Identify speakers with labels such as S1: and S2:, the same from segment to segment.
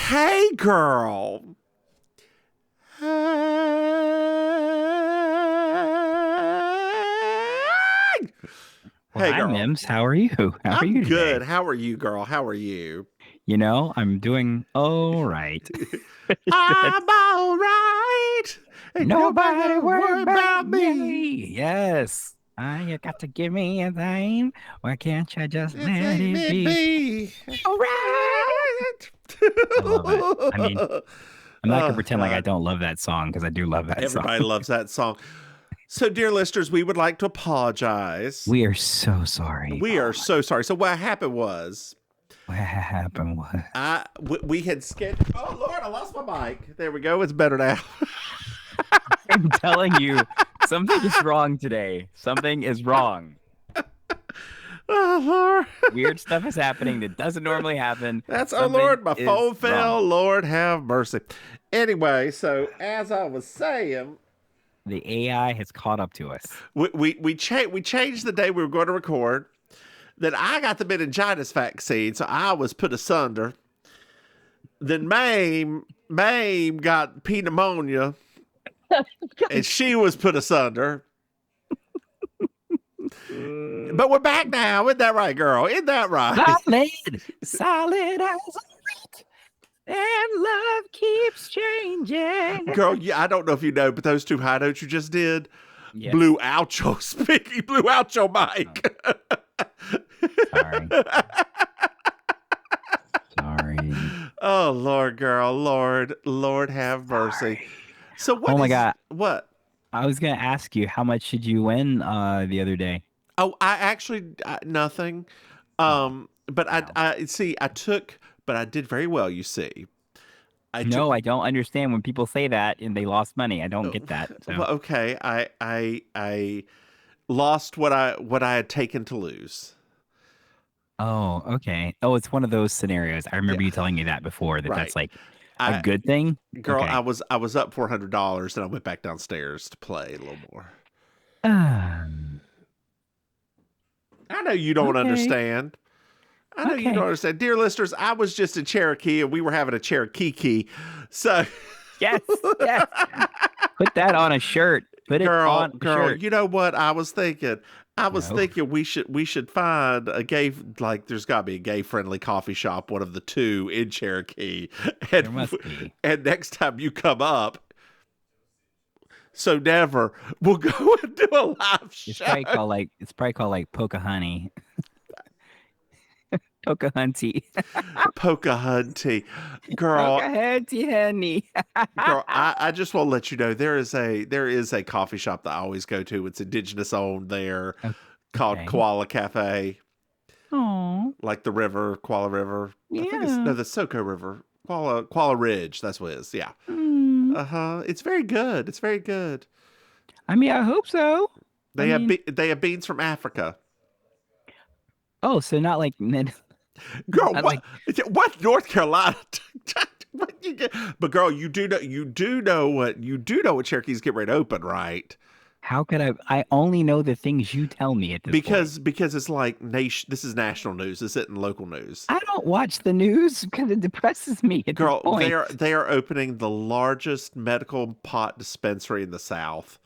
S1: Hey, girl. Hey.
S2: Well,
S1: Hey,
S2: hi,
S1: girl.
S2: Mims. How are you? How are
S1: I'm
S2: you
S1: good.
S2: today?
S1: How are you, girl? How are you?
S2: I'm doing all right.
S1: I'm all right. Ain't nobody
S2: Nobody
S1: gotta
S2: worry
S1: worry
S2: about
S1: about me.
S2: me. Yes. You got to give me a name. Why can't you just
S1: Just
S2: let
S1: let
S2: it
S1: me
S2: be?
S1: be.
S2: All right. I love it. I mean, I'm not gonna
S1: Oh,
S2: pretend like I
S1: God.
S2: don't love that song because I do love that song.
S1: Everybody loves that song. So, dear listeners, we would like to apologize.
S2: We are so sorry.
S1: We
S2: Oh
S1: are
S2: my,
S1: so sorry. So, what happened was
S2: what happened was
S1: we had scheduled. Oh Lord, I lost my mic. There we go. It's better now.
S2: I'm telling you, something is wrong today. Something is wrong.
S1: Oh Lord,
S2: Weird stuff is happening that doesn't normally happen.
S1: that's oh
S2: Something
S1: Lord, my
S2: is
S1: phone
S2: wrong.
S1: fell. Lord have mercy. Anyway, so as I was saying,
S2: The AI has caught up to us.
S1: we changed the day we were going to record. Then I got the meningitis vaccine, so I was put asunder. Then Maim got pneumonia, and she was put asunder. But we're back now. Isn't that right, girl? Isn't that right?
S2: Solid, solid as a rock, and love keeps changing.
S1: Girl, yeah, I don't know if you know, but those two high notes you just did
S2: Yes.
S1: blew out your speaking, blew out your
S2: Oh,
S1: mic.
S2: sorry. Sorry.
S1: Oh Lord, girl, Lord have mercy.
S2: Sorry.
S1: So
S2: Oh
S1: what
S2: my
S1: is
S2: God.
S1: what?
S2: I was gonna ask you how much did you win the other day?
S1: Oh, I actually nothing.
S2: Oh,
S1: But I
S2: wow.
S1: I see I took, but I did very well. You see, I took.
S2: No, I don't understand when people say that and they lost money. I don't get that. So,
S1: Well, okay, I lost what I had taken to lose.
S2: oh, okay. Oh, it's one of those scenarios. I remember
S1: Yeah,
S2: you telling me that before, that
S1: right.
S2: that's like a
S1: I
S2: good thing.
S1: girl,
S2: Okay.
S1: I was up $400 and I went back downstairs to play a little more.
S2: Um,
S1: I know you don't
S2: okay.
S1: understand. I know you don't
S2: Okay.
S1: understand. Dear listeners, I was just in Cherokee and we were having a Cherokee key. So
S2: Yes. Yes. Put that on a shirt. Put it on a
S1: girl,
S2: shirt.
S1: you know what I was thinking? I was
S2: No,
S1: thinking we should find a gay, like there's got to be a gay friendly coffee shop, one of the two in Cherokee,
S2: there
S1: and
S2: must be.
S1: and next time you come up, so never we'll go and do a live show.
S2: It's probably called like Pocahoney. Pocahonty.
S1: Pocahontas, girl,
S2: Pocahonty honey.
S1: girl. I just want to let you know there is a coffee shop that I always go to. It's indigenous owned there, called
S2: Okay.
S1: Koala Cafe.
S2: Oh,
S1: Like the river, Koala River. I think it's
S2: yeah.
S1: no, the Soko River, Koala Ridge. That's what it is. Yeah.
S2: Mm.
S1: Uh huh. It's very good. It's very good.
S2: I mean, I hope so. I mean,
S1: They have beans from Africa.
S2: oh, so not like
S1: Girl,
S2: not like
S1: what North Carolina? What you get? But girl, you do know what Cherokee's get ready to open, right?
S2: how could I only know the things you tell me at this point.
S1: Because it's like nation. This is national news. This isn't local news.
S2: I don't watch the news because it depresses me at this
S1: Girl,
S2: point.
S1: they are opening the largest medical pot dispensary in the South.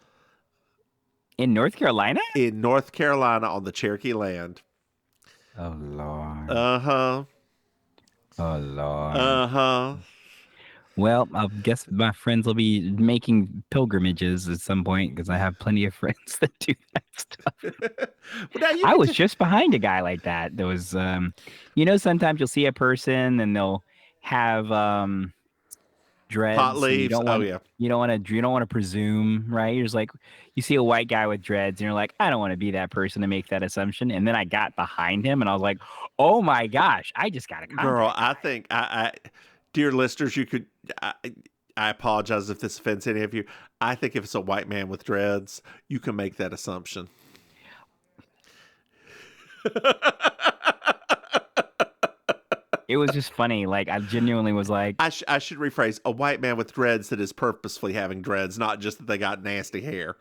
S2: In North Carolina?
S1: In North Carolina on the Cherokee land.
S2: Oh Lord.
S1: Uh huh.
S2: Oh Lord.
S1: Uh huh.
S2: Well, I guess my friends will be making pilgrimages at some point because I have plenty of friends that do that stuff.
S1: Well, now you
S2: I
S1: can
S2: was
S1: just
S2: just behind a guy like that. There was, sometimes you'll see a person and they'll have
S1: pot
S2: dreads, and
S1: leaves. Oh yeah,
S2: you don't want to presume, right? You're just like, you see a white guy with dreads, and you're like, I don't want to be that person to make that assumption. And then I got behind him, and I was like, oh my gosh, I just got to
S1: girl.
S2: contact the
S1: I
S2: guy.
S1: think dear listeners, you could. I apologize if this offends any of you. I think if it's a white man with dreads, you can make that assumption.
S2: It was just funny. Like I genuinely was like,
S1: I should rephrase a white man with dreads that is purposefully having dreads, not just that they got nasty hair.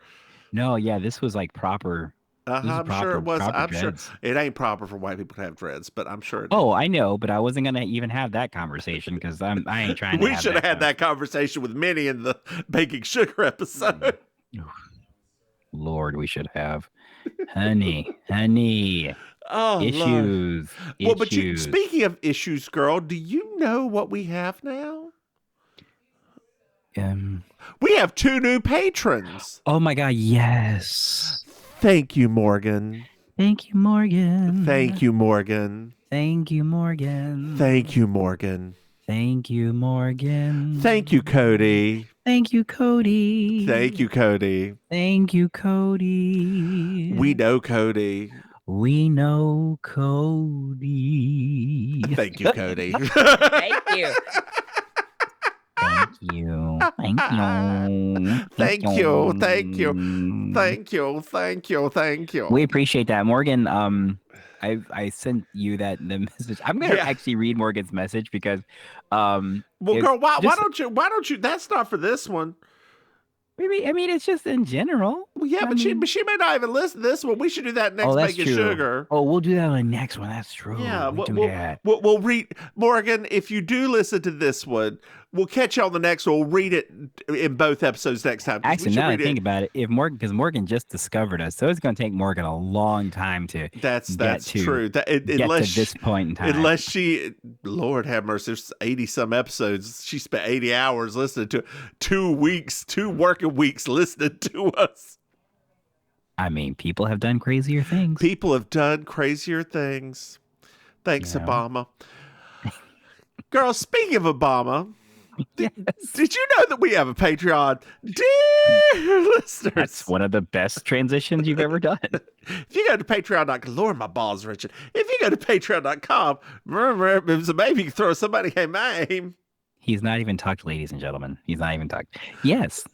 S2: no, yeah, this was like proper. Those are
S1: I'm sure it was.
S2: proper
S1: I'm sure
S2: dreads.
S1: it ain't proper for white people to have dreads, but I'm sure it is.
S2: Oh, I know, but I wasn't gonna even have that conversation because I ain't trying to
S1: We
S2: have
S1: should have
S2: that
S1: had that conversation with Minnie in the baking sugar episode.
S2: Lord, we should have. Honey.
S1: Oh, Lord.
S2: Issues.
S1: Well, but
S2: Issues.
S1: speaking of issues, girl, do you know what we have now? We have 2 new patrons.
S2: Oh my God, yes.
S1: Thank you, Morgan.
S2: Thank you, Morgan.
S1: Thank you, Morgan.
S2: Thank you, Morgan.
S1: Thank you, Morgan.
S2: Thank you, Morgan.
S1: Thank you, Cody.
S2: Thank you, Cody.
S1: Thank you, Cody.
S2: Thank you, Cody.
S1: We know Cody.
S2: We know Cody.
S1: Thank you, Cody.
S2: Thank you. Thank you. Thank you.
S1: Thank you. Thank you. Thank you. Thank you. Thank you.
S2: We appreciate that, Morgan. I sent you the message. I'm gonna actually read Morgan's message because
S1: well, girl, why don't you? That's not for this one.
S2: Maybe, I mean, it's just in general.
S1: Well, yeah, but she may not even listen to this one. We should do that next.
S2: That's
S1: Baking
S2: true.
S1: Sugar.
S2: Oh, we'll do that on the next one. That's true.
S1: Yeah,
S2: we'll
S1: we'll read, Morgan. If you do listen to this one, we'll catch you on the next one. We'll read it in both episodes next time.
S2: Actually, now that I think about it, because Morgan just discovered us, so it's going to take Morgan a long time to.
S1: That's true.
S2: Get to this point in time.
S1: Unless she, Lord have mercy, there's 80 some episodes. She spent 80 hours listening to 2 working weeks listening to us.
S2: I mean, people have done crazier things.
S1: People have done crazier things. Thanks, Obama. Girl, speaking of Obama,
S2: yes.
S1: Did you know that we have a Patreon? Dear listeners.
S2: That's one of the best transitions you've ever done.
S1: If you go to patreon.com, Lord, my balls, Richard. If you go to patreon.com, remember, maybe you can throw somebody, hey, Maim.
S2: He's not even talked, ladies and gentlemen. He's not even talked. Yes.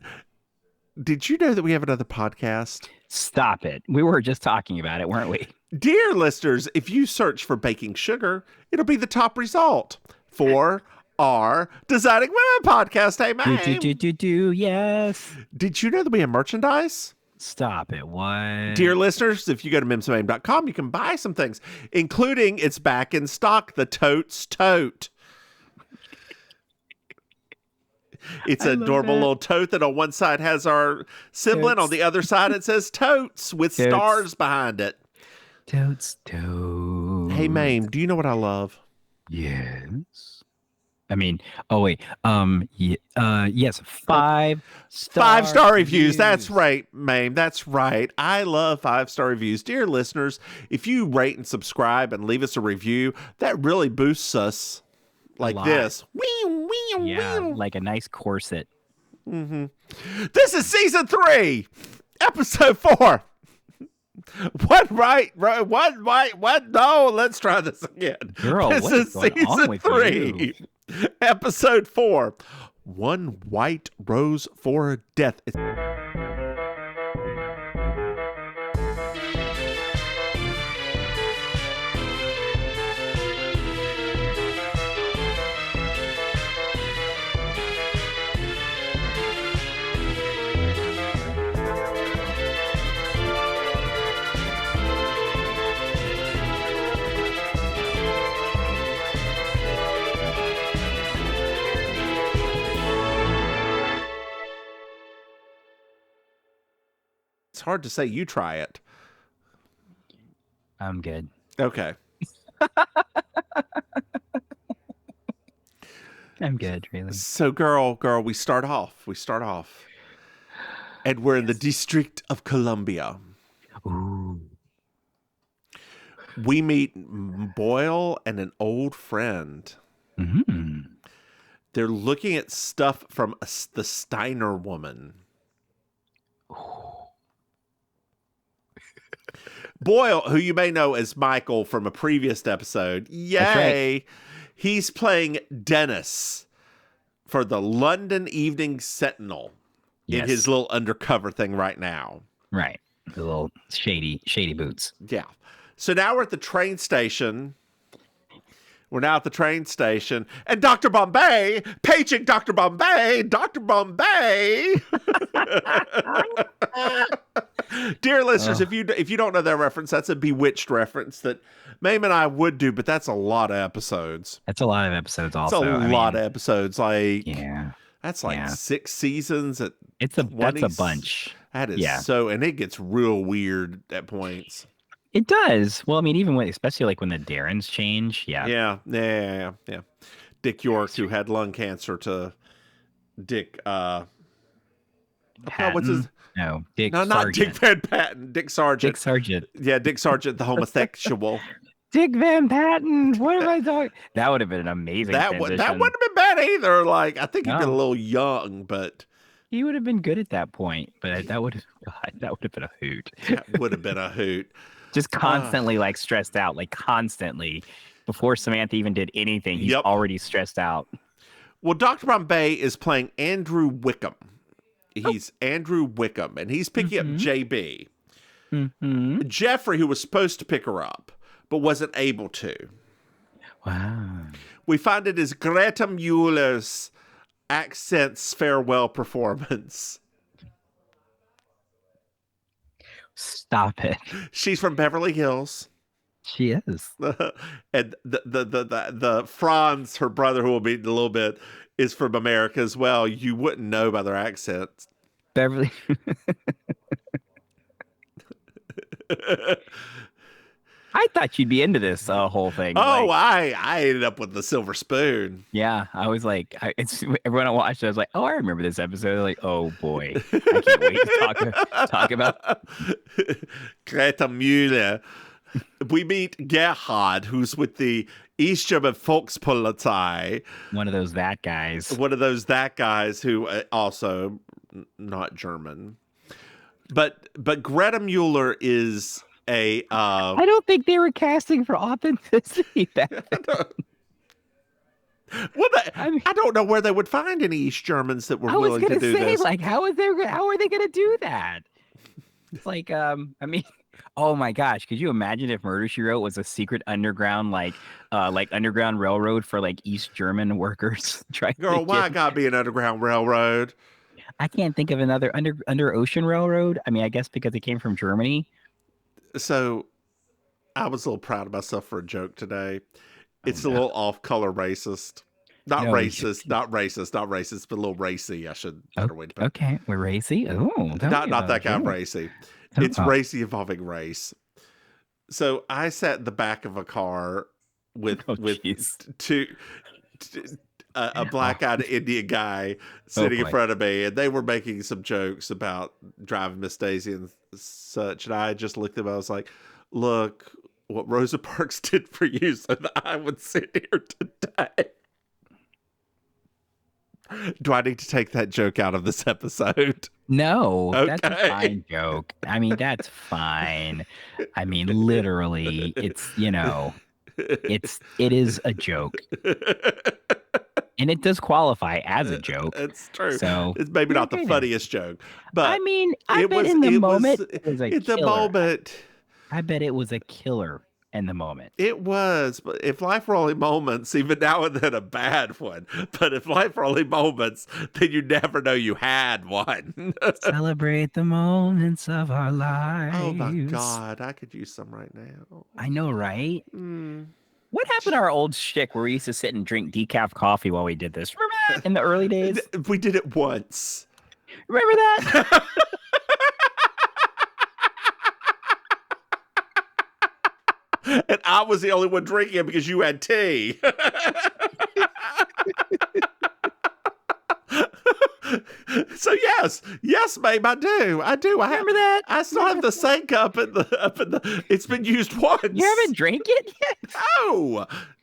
S1: Did you know that we have another podcast?
S2: Stop it. We were just talking about it, weren't we?
S1: Dear listeners, if you search for Baking Sugar, it'll be the top result for our Designing Women podcast. Hey, Maim.
S2: Yes.
S1: Did you know that we have merchandise?
S2: Stop it. What?
S1: Dear listeners, if you go to mimsmaim.com, you can buy some things, including it's back in stock, the Totes Tote. It's an adorable little tote that on one side has our sibling,
S2: Totes.
S1: on the other side it says Totes with stars behind it.
S2: Totes Totes.
S1: Hey, Maim, do you know what I love?
S2: Yes. I mean, oh wait. Yes, 5-star
S1: 5-star reviews. That's right, Maim. That's right. I love 5-star reviews. Dear listeners, if you rate and subscribe and leave us a review, that really boosts us like this.
S2: Like a nice corset.
S1: Mm-hmm. This is season 3, episode 4. What right? What? No, let's try this again.
S2: Girl,
S1: this
S2: what
S1: is
S2: going
S1: season
S2: on with
S1: 3, episode 4. One white rose for death. It's hard to say. You try it.
S2: I'm good.
S1: Okay.
S2: I'm good, really.
S1: So, girl, we start off. And we're in the District of Columbia.
S2: Ooh.
S1: We meet Boyle and an old friend.
S2: Mm-hmm.
S1: They're looking at stuff from the Steiner woman. Boyle, who you may know as Michael from a previous episode, yay, right. He's playing Dennis for the London Evening Sentinel in his little undercover thing right now.
S2: Right. The little shady boots.
S1: Yeah. So now we're at the train station We're now at the train station, and Dr. Bombay, paging Dr. Bombay, Dr. Bombay. Dear listeners, if you don't know that reference, that's a Bewitched reference that Maim and I would do, but that's a lot of episodes.
S2: That's a lot of episodes.
S1: It's
S2: Also,
S1: a lot of episodes. Like,
S2: yeah,
S1: that's like 6 seasons at
S2: that's a bunch.
S1: That is so, and it gets real weird at points.
S2: It does. Well, I mean, even when, especially like when the Darrens change.
S1: Yeah. Dick York, who had lung cancer, to Dick.
S2: Patton?
S1: What's his?
S2: No, Dick.
S1: No, not Dick Van Patten. Dick Sargent.
S2: Dick Sargent.
S1: Yeah, Dick Sargent, the homosexual.
S2: Dick Van Patten. What am I talking? That would have been an amazing.
S1: That wouldn't have been bad either. Like, I think he'd been a little young, but
S2: he would have been good at that point. But that would have been a hoot.
S1: That would have been a hoot.
S2: Just constantly like stressed out, like constantly. Before Samantha even did anything, he's already stressed out.
S1: Well, Dr. Bombay is playing Andrew Wickham. He's Andrew Wickham, and he's picking up JB. Jeffrey, who was supposed to pick her up, but wasn't able to.
S2: Wow.
S1: We find it is Greta Mueller's Accents farewell performance.
S2: Stop it.
S1: She's from Beverly Hills.
S2: She is.
S1: And the Franz, her brother, who will be in a little bit, is from America as well. You wouldn't know by their accents.
S2: Beverly. I thought you'd be into this whole thing.
S1: Oh, like, I ended up with the silver spoon.
S2: Yeah, I was like, everyone I watched it, I was like, oh, I remember this episode. Like, oh boy, I can't wait to talk about
S1: Greta Mueller. We meet Gerhard, who's with the East German Volkspolizei.
S2: One of those that guys
S1: who also not German. But Greta Mueller is a.
S2: I don't think they were casting for authenticity back then.
S1: Well, I don't know where they would find any East Germans that were willing to do this.
S2: Like, how are they going to do that? It's like, I mean. Oh my gosh! Could you imagine if Murder, She Wrote was a secret underground, like underground railroad for like East German workers?
S1: Girl, why gotta be an underground railroad?
S2: I can't think of another under ocean railroad. I mean, I guess because it came from Germany.
S1: So, I was a little proud of myself for a joke today. It's a little off-color racist. Not racist, but a little racy. I should better way to put it.
S2: Okay, we're racy. Oh,
S1: not that kind of racy. It's racy involving race. So I sat in the back of a car with a black-eyed Indian guy sitting in front of me, and they were making some jokes about driving Miss Daisy and such. And I just looked at them. I was like, "Look, what Rosa Parks did for you, so that I would sit here today." Do I need to take that joke out of this episode?
S2: No, That's a fine joke. I mean, that's fine. I mean, literally, it is a joke. And it does qualify as a joke.
S1: It's true.
S2: So
S1: it's maybe not the funniest joke, but
S2: I mean, I bet it was a killer in the moment.
S1: It was, but if life were only moments, even now and then a bad one. But if life were only moments, then you never know you had one.
S2: Celebrate the moments of our lives.
S1: Oh my God, I could use some right now.
S2: I know, right? What happened to our old shtick where we used to sit and drink decaf coffee while we did this? Remember that in the early days?
S1: We did it once.
S2: Remember that?
S1: And I was the only one drinking it because you had tea. So yes, babe, I do. I
S2: remember that.
S1: I still have the sink up in the. It's been used once.
S2: You haven't drank it yet?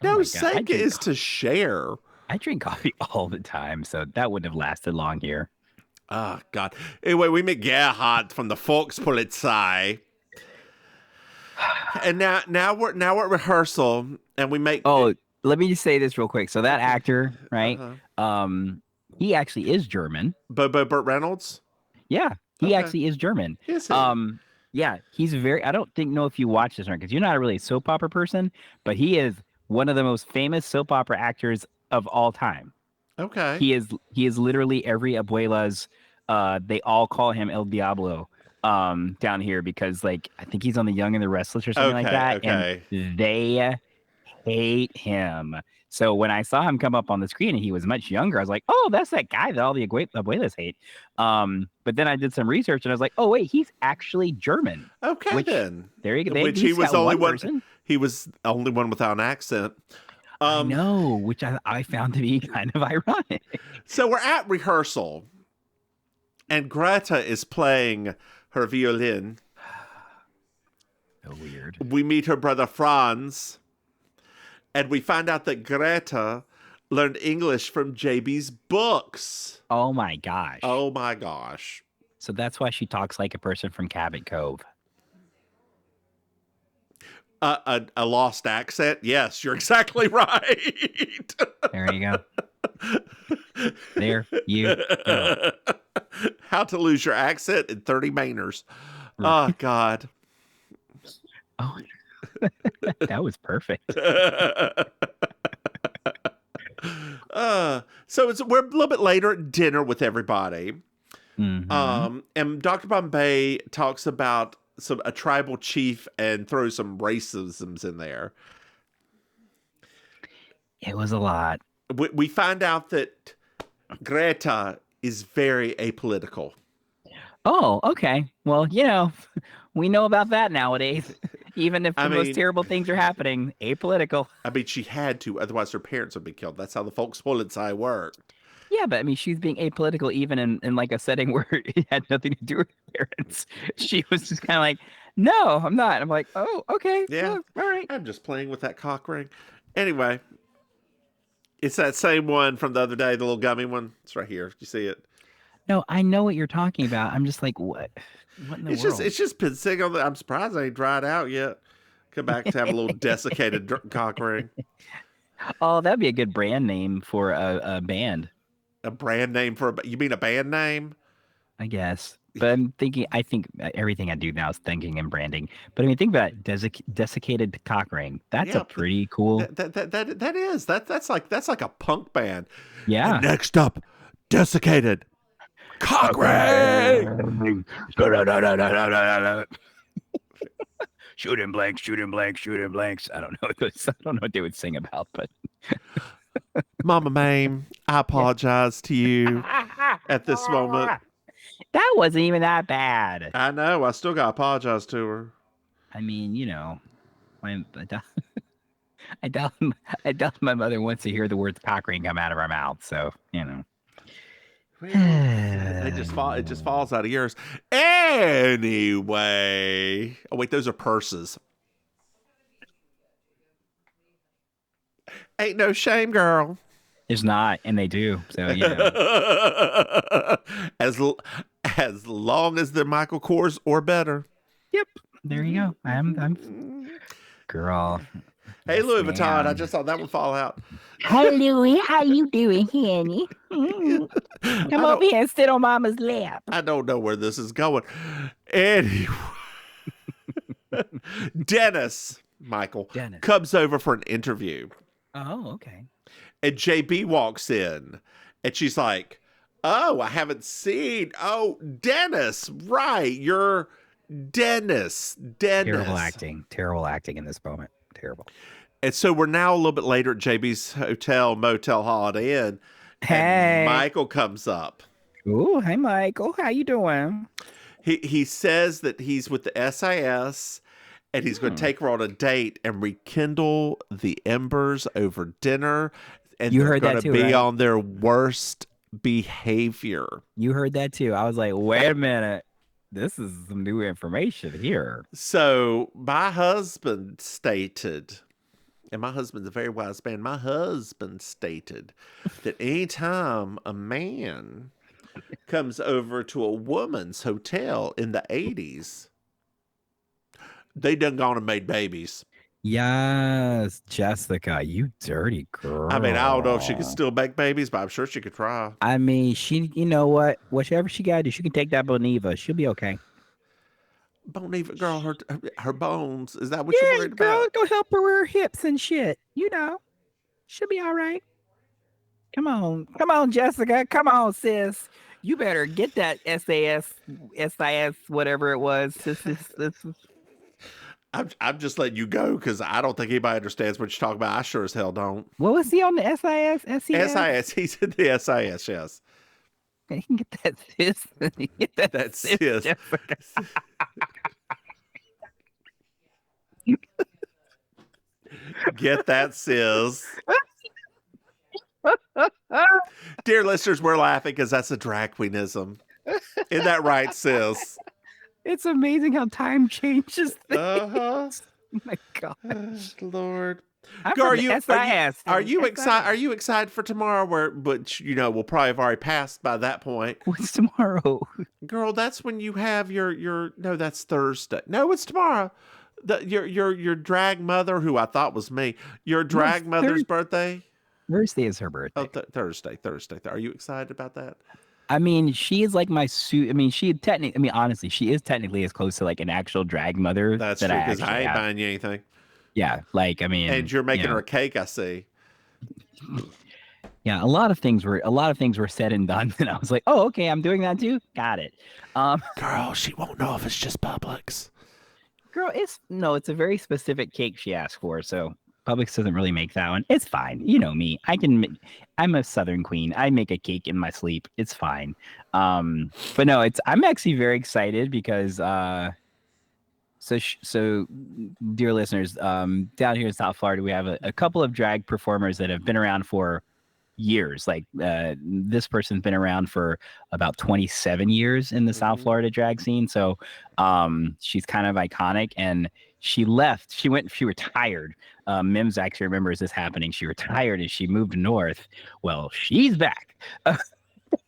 S1: No, sink is to share.
S2: I drink coffee all the time, so that wouldn't have lasted long here.
S1: Oh God. Anyway, we meet Gerhard from the Volkspolizei. And now we're at rehearsal, and we make.
S2: Oh, let me just say this real quick. So that actor, right? He actually is German.
S1: Bobo Burt Reynolds.
S2: Yeah, he actually is German.
S1: Is he?
S2: Yeah, he's very. I don't know if you watch this or not because you're not a really soap opera person, but he is one of the most famous soap opera actors of all time.
S1: Okay.
S2: He is literally every abuela's. They all call him El Diablo down here because like I think he's on The Young and the Restless or something like
S1: Okay.
S2: that, and
S1: Okay.
S2: they hate him. So when I saw him come up on the screen and he was much younger, I was like, "Oh, that's that guy that all the abuelas hate." But then I did some research and I was like, "Oh wait, he's actually German."
S1: Okay
S2: Which
S1: then.
S2: there you go. They at
S1: Which he
S2: least
S1: was
S2: got
S1: only
S2: one
S1: one.
S2: person.
S1: He was the only one without an accent.
S2: I know, which I found to be kind of ironic.
S1: So we're at rehearsal, and Greta is playing her violin.
S2: So weird.
S1: We meet her brother Franz, and we find out that Greta learned English from JB's books.
S2: Oh my gosh.
S1: Oh my gosh.
S2: So that's why she talks like a person from Cabot Cove.
S1: A lost accent? Yes, you're exactly right.
S2: There you go. There you go.
S1: How to lose your accent in 30 Mainers. Oh, God.
S2: Oh, that was perfect.
S1: We're a little bit later at dinner with everybody.
S2: Mhm.
S1: And Dr. Bombay talks about a tribal chief and throws some racisms in there.
S2: It was a lot.
S1: We find out that Greta is very apolitical.
S2: Oh, okay. Well, we know about that nowadays. Even if the most terrible things are happening, apolitical.
S1: I mean, she had to, otherwise her parents would be killed. That's how the Volkspolizei worked.
S2: Yeah, but I mean, she's being apolitical even in like a setting where it had nothing to do with her parents. She was just kind of like, no, I'm not. I'm like, oh, okay.
S1: Yeah.
S2: All right.
S1: I'm just playing with that cock ring. Anyway, it's that same one from the other day, the little gummy one. It's right here. You see it?
S2: No, I know what you're talking about. I'm just like, what? What in the world?
S1: It's just been sitting on I'm surprised I ain't dried out yet. Come back to have a little desiccated cock ring.
S2: Oh, that'd be a good brand name for a band.
S1: A brand name you mean a band name?
S2: I guess. But I think everything I do now is thinking and branding. But I mean, think about it, desiccated cock ring. That's a pretty cool.
S1: That's like a punk band.
S2: Yeah.
S1: And next up, desiccated cock ring.
S2: Shooting blanks, shooting blanks, shooting blanks. I don't know. I don't know what they would sing about, but
S1: Mama Maim, I apologize to you at this moment.
S2: That wasn't even that bad.
S1: I know. I still got to apologize to her.
S2: I mean, I doubt my mother wants to hear the words cock ring come out of our mouth. So,
S1: It just falls out of yours. Anyway. Oh, wait, those are purses. Ain't no shame, girl.
S2: There's not, and they do. So,
S1: As long as they're Michael Kors or better.
S2: Yep. There you go. I'm girl.
S1: Hey, Louis Vuitton. I just saw that one fall out.
S3: Hi, Louie. How you doing, honey? Come over here and sit on Mama's lap.
S1: I don't know where this is going. Anyway. Dennis comes over for an interview.
S2: Oh, okay.
S1: And JB walks in. And she's like, oh, I haven't seen. Oh, Dennis. Right. You're Dennis.
S2: Terrible acting in this moment. Terrible.
S1: And so we're now a little bit later at JB's motel, Holiday Inn.
S2: Hey.
S1: And Michael comes up.
S2: Ooh, hey, Michael. How you doing?
S1: He says that he's with the SIS and he's going to take her on a date and rekindle the embers over dinner. And they're going to be on their worst behavior.
S2: You heard that too. I was like, wait a minute. This is some new information here.
S1: So my husband stated, and my husband's a very wise man, my husband stated that anytime a man comes over to a woman's hotel in the 80s, they done gone and made babies.
S2: Yes, Jessica, you dirty girl.
S1: I mean, I don't know if she could still make babies, but I'm sure she could try.
S2: I mean, you know what? Whatever she got to do, she can take that Boniva. She'll be okay.
S1: Bon Iver girl, her bones. Is that what you're
S3: Yeah,
S1: worried
S3: girl,
S1: about?
S3: go help her with her hips and shit. She'll be all right. Come on, Jessica. Come on, sis. You better get that SIS, whatever it was. This.
S1: I'm just letting you go because I don't think anybody understands what you're talking about. I sure as hell don't.
S3: What was he on the SIS? SES?
S1: SIS, he's in the SIS, yes.
S3: You can get that sis. Get that
S1: That's
S3: sis,
S1: sis.
S3: Jessica.
S1: Get that, sis. Dear listeners, we're laughing because that's a drag queenism. Isn't that right, sis?
S3: It's amazing how time changes things.
S1: Uh-huh.
S3: Oh my gosh.
S1: Lord.
S3: I'm
S1: Girl,
S3: from the SIS.
S1: are you
S3: SIS.
S1: excited? Are you excited for tomorrow? But we'll probably have already passed by that point.
S3: What's tomorrow?
S1: Girl, that's when you have your. No, that's Thursday. No, it's tomorrow. Your drag mother, who I thought was me. Your drag mother's birthday.
S3: Thursday is her birthday.
S1: Oh, Thursday. Are you excited about that?
S3: I mean, she is like my suit. I mean, honestly, she is technically as close to like an actual drag mother.
S1: That's
S3: that
S1: true,
S3: I
S1: because I
S3: actually
S1: ain't
S3: have.
S1: buying you anything.
S3: Yeah, like I mean,
S1: And you're making her a cake, I see.
S3: Yeah, a lot of things were said and done, and I was like, oh, okay, I'm doing that too. Got it.
S1: Girl, she won't know if it's just Publix.
S3: Girl, it's a very specific cake she asked for, so Publix doesn't really make that one. It's fine. You know me. I'm a Southern queen. I make a cake in my sleep. It's fine. But no, I'm actually very excited because so dear listeners, down here in South Florida, we have a couple of drag performers that have been around for years. Like this person's been around for about 27 years in the South Florida drag scene. So she's kind of iconic, and she retired. Mims actually remembers this happening. She retired and she moved north. Well, she's back.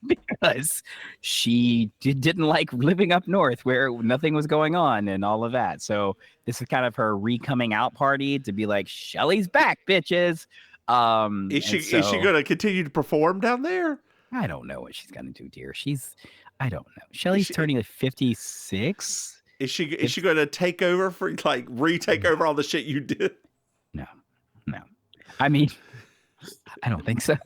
S3: Because she didn't like living up north where nothing was going on and all of that. So this is kind of her re-coming out party to be like, Shelly's back, bitches.
S1: Is she going to continue to perform down there?
S3: I don't know what she's going to do, dear. I don't know. Shelly's turning like 56.
S1: Is she going to take over retake over all the shit you did?
S3: No. I mean, I don't think so.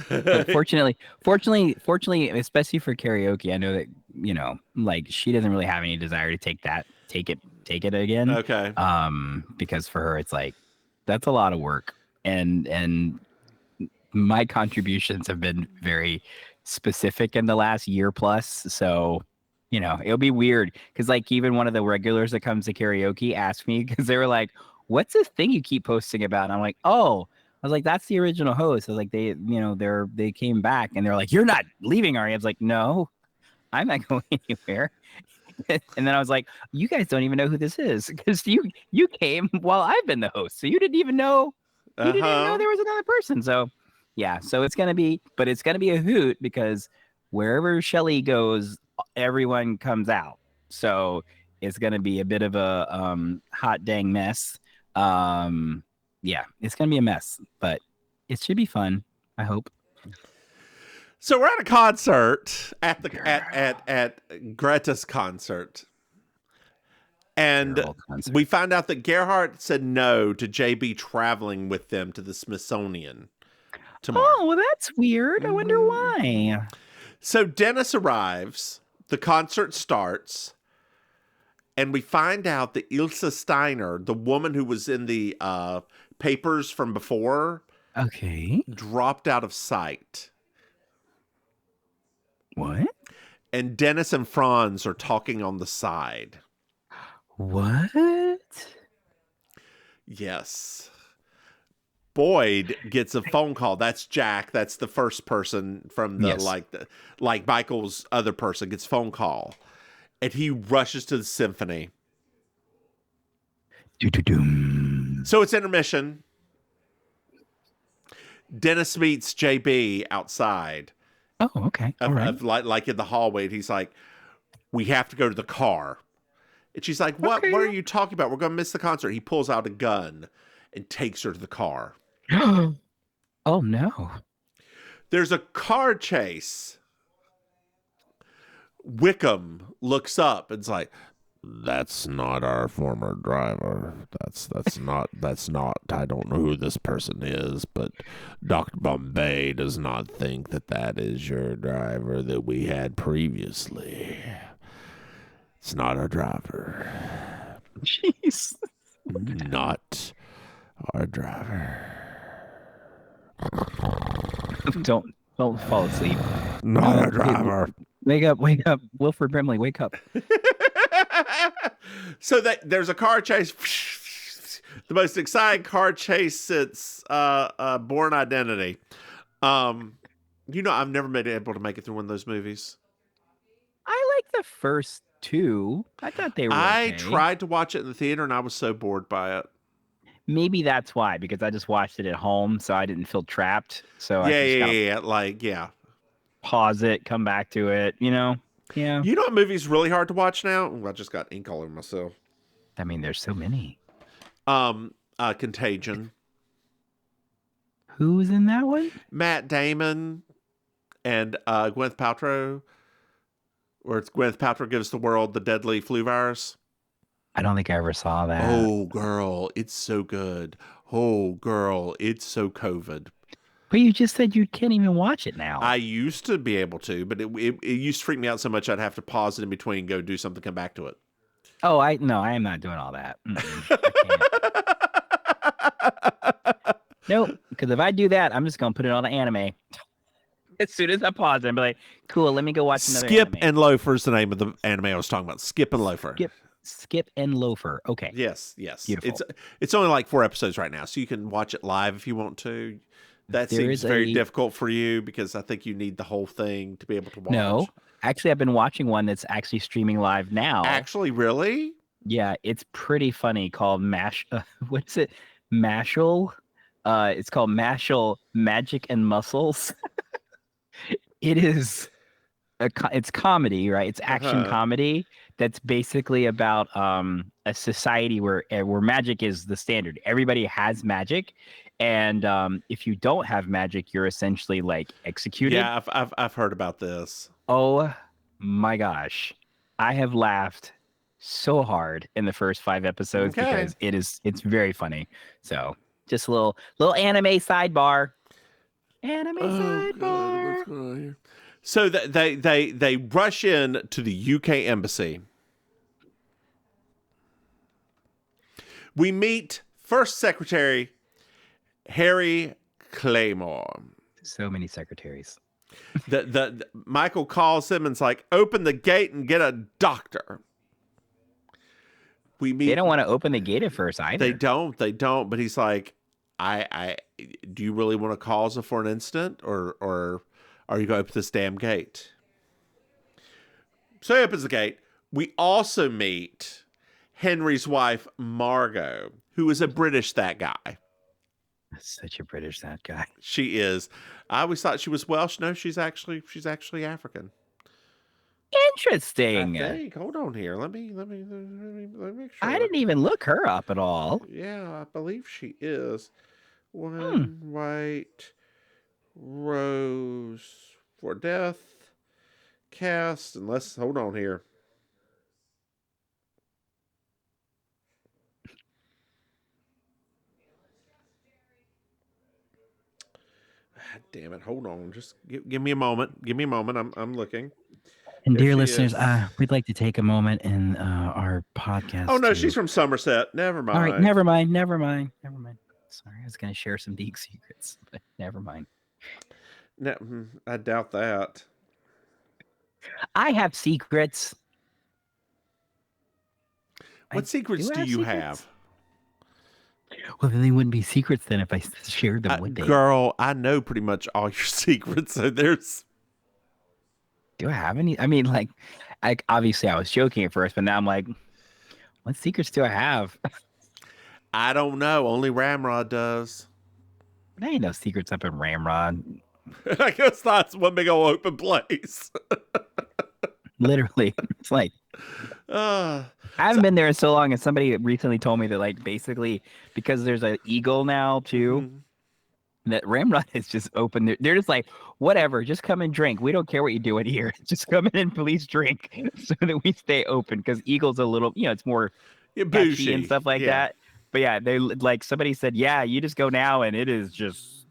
S3: But fortunately, especially for karaoke, I know that like she doesn't really have any desire to take it again.
S1: Okay.
S3: Because for her, it's like that's a lot of work, and my contributions have been very specific in the last year plus. So it'll be weird because like even one of the regulars that comes to karaoke asked me because they were like, "What's this thing you keep posting about?" And I'm like, "Oh." I was like, that's the original host. I was like, they came back and they're like, you're not leaving, are you? I was like, no, I'm not going anywhere. And then I was like, you guys don't even know who this is because you came while I've been the host. So you didn't even know there was another person. So yeah, so it's going to be a hoot because wherever Shelly goes, everyone comes out. So it's going to be a bit of a hot dang mess. Yeah, it's gonna be a mess, but it should be fun. I hope.
S1: So we're at a concert at Greta's concert, and we find out that Gerhardt said no to JB traveling with them to the Smithsonian tomorrow.
S3: Oh, well, that's weird. I wonder why.
S1: So Dennis arrives. The concert starts. And we find out that Ilsa Steiner, the woman who was in the papers from before, dropped out of sight.
S3: What?
S1: And Dennis and Franz are talking on the side.
S3: What?
S1: Yes. Boyd gets a phone call. That's Jack. That's the first person from like Michael's other person gets phone call. And he rushes to the symphony. So it's intermission. Dennis meets JB outside.
S3: Oh, okay. All right.
S1: Like in the hallway. And he's like, we have to go to the car. And she's like, what? Okay. What are you talking about? We're going to miss the concert. He pulls out a gun and takes her to the car.
S3: Oh, no.
S1: There's a car chase Wickham looks up and's like, "That's not our former driver. That's not. I don't know who this person is, but Dr. Bombay does not think that is your driver that we had previously. It's not our driver.
S2: Jeez.
S1: Not our driver.
S2: Don't fall asleep.
S1: Not our driver."
S2: Wake up, Wilford Brimley, wake up.
S1: So there's a car chase. The most exciting car chase since Born Identity. I've never been able to make it through one of those movies.
S2: I like the first two. I thought they were
S1: I
S2: okay.
S1: tried to watch it in the theater and I was so bored by it.
S2: Maybe that's why, because I just watched it at home, so I didn't feel trapped. So I
S1: Yeah.
S2: pause it, come back to it. Yeah.
S1: You know what movie's really hard to watch now? Ooh, I just got ink all over myself.
S2: I mean, there's so many.
S1: Contagion.
S2: Who's in that one?
S1: Matt Damon and Gwyneth Paltrow, where Gwyneth Paltrow gives the world the deadly flu virus.
S2: I don't think I ever saw that.
S1: Oh, girl, it's so good. Oh, girl, it's so COVID.
S2: But you just said you can't even watch it now.
S1: I used to be able to, but it used to freak me out so much I'd have to pause it in between, go do something, come back to it.
S2: Oh, I am not doing all that. Nope, because if I do that, I'm just going to put it on an anime. As soon as I pause it, I'm like, cool, let me go watch another
S1: Skip
S2: anime.
S1: and Loafer is the name of the anime I was talking about. Skip and Loafer.
S2: Skip and Loafer. Okay.
S1: Yes.
S2: Beautiful.
S1: It's only like 4 episodes right now, so you can watch it live if you want to. That
S2: There
S1: seems
S2: is
S1: very difficult for you because I think you need the whole thing to be able to watch.
S2: No, actually, I've been watching one that's actually streaming live now.
S1: Actually, really?
S2: Yeah, it's pretty funny. Called what is it? Mashal. It's called Mashal Magic and Muscles. It is. It's comedy, right? It's action comedy that's basically about a society where magic is the standard. Everybody has magic, and if you don't have magic, you're essentially like executed.
S1: Yeah, I've heard about this.
S2: Oh my gosh, I have laughed so hard in the first 5 episodes because it's very funny. So just a little anime sidebar. Sidebar.
S1: God, what's going on here? So they rush in to the UK embassy. We meet First Secretary Harry Claymore.
S2: So many secretaries.
S1: The Michael calls him and's like, "Open the gate and get a doctor." We meet.
S2: They don't want to open the gate at first either.
S1: They don't. But he's like, "I do you really want to cause it for an instant, or are you going to open this damn gate?" So he opens the gate. We also meet Henry's wife, Margot, who is a British that guy.
S2: Such a British that guy.
S1: She is. I always thought she was Welsh. No, she's actually African.
S2: Interesting.
S1: I think. Hold on here. Let me make sure.
S2: I didn't even look her up at all.
S1: Yeah, I believe she is. One white rose for death. Cast. And let's hold on here. Damn it! Hold on. Just give me a moment. Give me a moment. I'm looking.
S2: And
S1: There
S2: dear
S1: she
S2: listeners,
S1: is.
S2: we'd like to take a moment in our podcast.
S1: Oh no, she's from Somerset. Never mind.
S2: All right, never mind. Sorry, I was going to share some geek secrets, but never mind.
S1: No, I doubt that.
S2: I have secrets.
S1: What secrets do you have?
S2: Well, then they wouldn't be secrets then if I shared them with you.
S1: Girl, I know pretty much all your secrets, so there's...
S2: Do I have any? I mean, like, obviously I was joking at first, but now I'm like, what secrets do I have?
S1: I don't know. Only Ramrod does.
S2: There ain't no secrets up in Ramrod.
S1: I guess that's one big old open place.
S2: Literally. It's like... I haven't been there in so long, and somebody recently told me that, like, basically, because there's an eagle now, too,
S3: that Ramrod is just open. They're just like, whatever, just come and drink. We don't care what you do in here. Just come in and please drink so that we stay open. Because Eagle's a little, it's more
S1: Yeah,
S3: catchy
S1: bougie
S3: and stuff like that. But yeah, they like somebody said, yeah, you just go now and it is just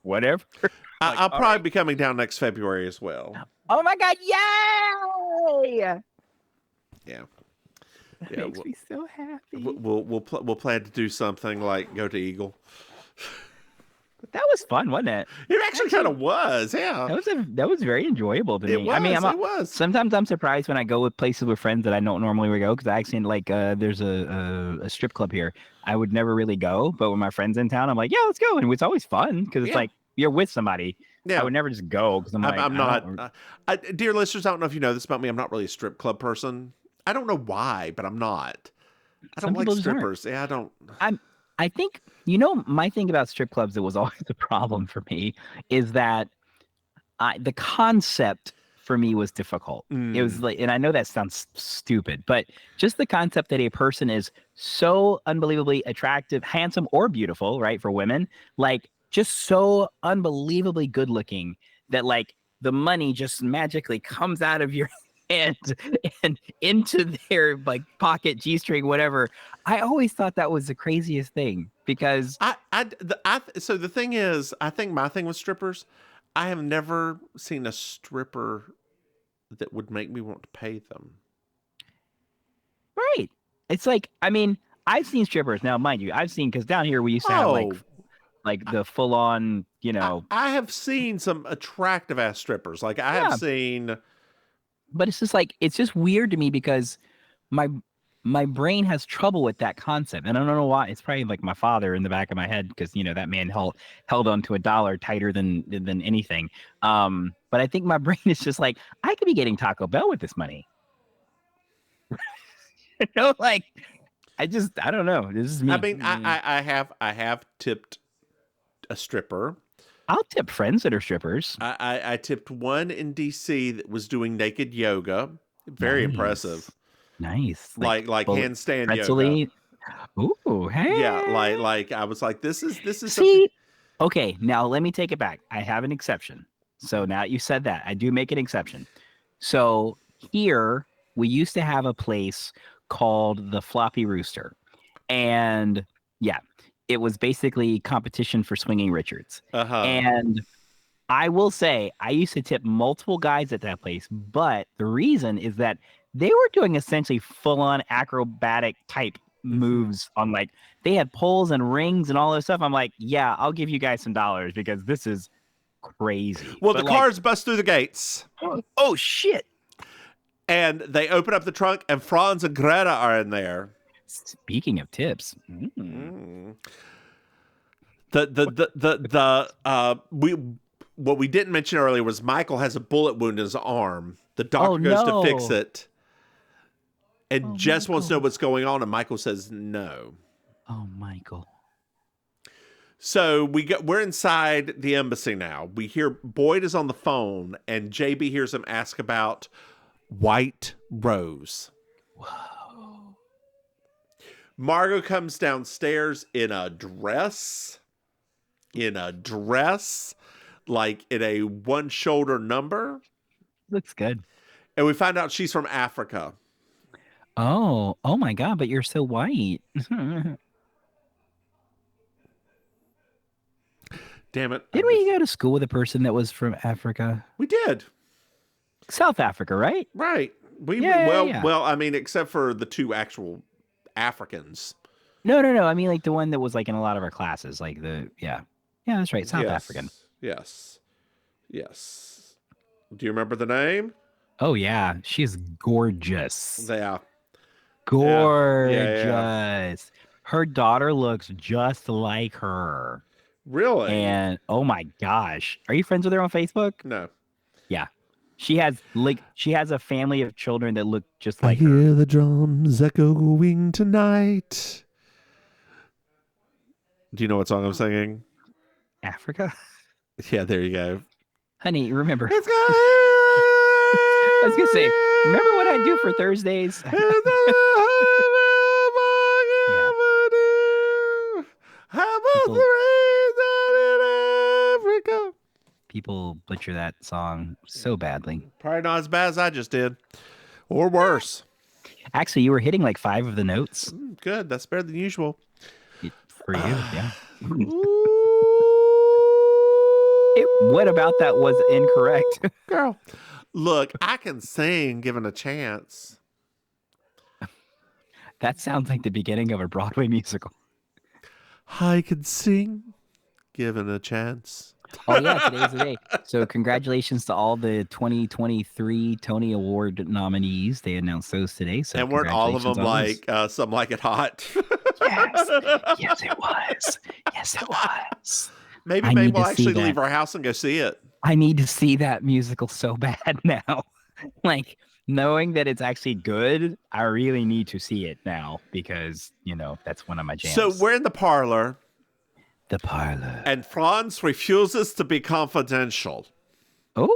S3: whatever. Like,
S1: I'll probably
S3: right.
S1: be coming down next February as well.
S3: Oh my God, yay!
S1: Yeah.
S3: That
S1: Yeah,
S3: makes me so happy.
S1: we'll plan to do something like go to Eagle.
S3: That was fun, wasn't it?
S1: It actually kind of was, yeah.
S3: That was very enjoyable to me.
S1: It was.
S3: I mean,
S1: It was.
S3: Sometimes I'm surprised when I go with places with friends that I don't normally would go because I actually like there's a strip club here. I would never really go, but when my friends in town, I'm like, yeah, let's go, and it's always fun because it's like you're with somebody.
S1: Yeah.
S3: I would never just go because
S1: I'm not. Dear listeners, I don't know if you know this about me. I'm not really a strip club person. I don't know why, but I'm not. I don't like strippers. Yeah, I don't.
S3: I think, my thing about strip clubs that was always a problem for me is that the concept for me was difficult. It was like, and I know that sounds stupid, but just the concept that a person is so unbelievably attractive, handsome, or beautiful, right, for women, like just so unbelievably good looking that like the money just magically comes out of your hand and into their like pocket, G-string, whatever. I always thought that was the craziest thing because
S1: so the thing is, I think my thing with strippers, I have never seen a stripper that would make me want to pay them.
S3: right. It's like, I mean, I've seen strippers now, mind you. I've seen because down here we used to have like the full on,
S1: I have seen some attractive ass strippers. Like I have seen.
S3: But it's just like it's just weird to me because my brain has trouble with that concept, and I don't know why. It's probably like my father in the back of my head because that man held on to a dollar tighter than anything. But I think my brain is just like I could be getting Taco Bell with this money. Like I don't know. This is me.
S1: I mean, I have tipped a stripper.
S3: I'll tip friends that are strippers.
S1: I tipped one in DC that was doing naked yoga. Very impressive.
S3: Nice.
S1: Like handstand yoga.
S3: Ooh, hey.
S1: Yeah, like I was like, this is
S3: See?
S1: something.
S3: Okay, now let me take it back. I have an exception. So now you said that, I do make an exception. So here we used to have a place called the Floppy Rooster. And yeah, it was basically competition for swinging Richards. And I will say I used to tip multiple guys at that place, but the reason is that they were doing essentially full-on acrobatic type moves on like they had poles and rings and all this stuff. I'm like, yeah, I'll give you guys some dollars because this is crazy.
S1: Well, the cars bust through the gates.
S3: Oh shit.
S1: And they open up the trunk and Franz and Greta are in there.
S3: Speaking of tips,
S1: what we didn't mention earlier was Michael has a bullet wound in his arm. The doctor goes to fix it, and Jess wants to know what's going on, and Michael says no.
S3: Oh, Michael.
S1: So we're inside the embassy now. We hear Boyd is on the phone, and JB hears him ask about White Rose.
S3: Whoa.
S1: Margot comes downstairs in a dress, like in a one-shoulder number.
S3: Looks good.
S1: And we find out she's from Africa.
S3: Oh my God, but you're so white.
S1: Damn it.
S3: Didn't we go to school with a person that was from Africa?
S1: We did.
S3: South Africa, right?
S1: Right.
S3: Yeah.
S1: Well, I mean, except for the two actual Africans.
S3: No. I mean, like the one that was like in a lot of our classes, like yeah, that's right. South African.
S1: Yes. Do you remember the name?
S3: Oh yeah, she's gorgeous.
S1: Yeah.
S3: Gorgeous.
S1: Yeah.
S3: Her daughter looks just like her.
S1: Really?
S3: And oh my gosh, are you friends with her on Facebook?
S1: No.
S3: Yeah. She has a family of children that look just like
S1: her. I hear the drums echoing tonight. Do you know what song I'm singing?
S3: Africa?
S1: Yeah, there you go.
S3: Honey, remember.
S1: It's
S3: I was going to say, remember what I do for Thursdays?
S1: Yeah. How about the rays that it
S3: People butcher that song so badly.
S1: Probably not as bad as I just did, or worse.
S3: Actually, you were hitting like 5 of the notes
S1: Good. That's better than usual.
S3: for you. Yeah.
S1: Ooh,
S3: What about that was incorrect?
S1: girl. Look, I can sing given a chance.
S3: That sounds like the beginning of a Broadway musical.
S1: I can sing given a chance.
S3: Oh yeah, today's the day. So congratulations to all the 2023 Tony Award nominees. They announced those today. So
S1: And weren't all of them
S3: congratulations on
S1: like Some Like It Hot?
S3: those. Yes, it was. Yes, it was.
S1: Maybe
S3: I
S1: May
S3: need
S1: will
S3: to see
S1: actually leave
S3: that.
S1: our house and go see it.
S3: I need to see that musical so bad now. Like knowing that it's actually good, I really need to see it now because that's one of my jams.
S1: So we're in the parlor,
S3: The parlor.
S1: and Franz refuses to be confidential.
S3: Oh,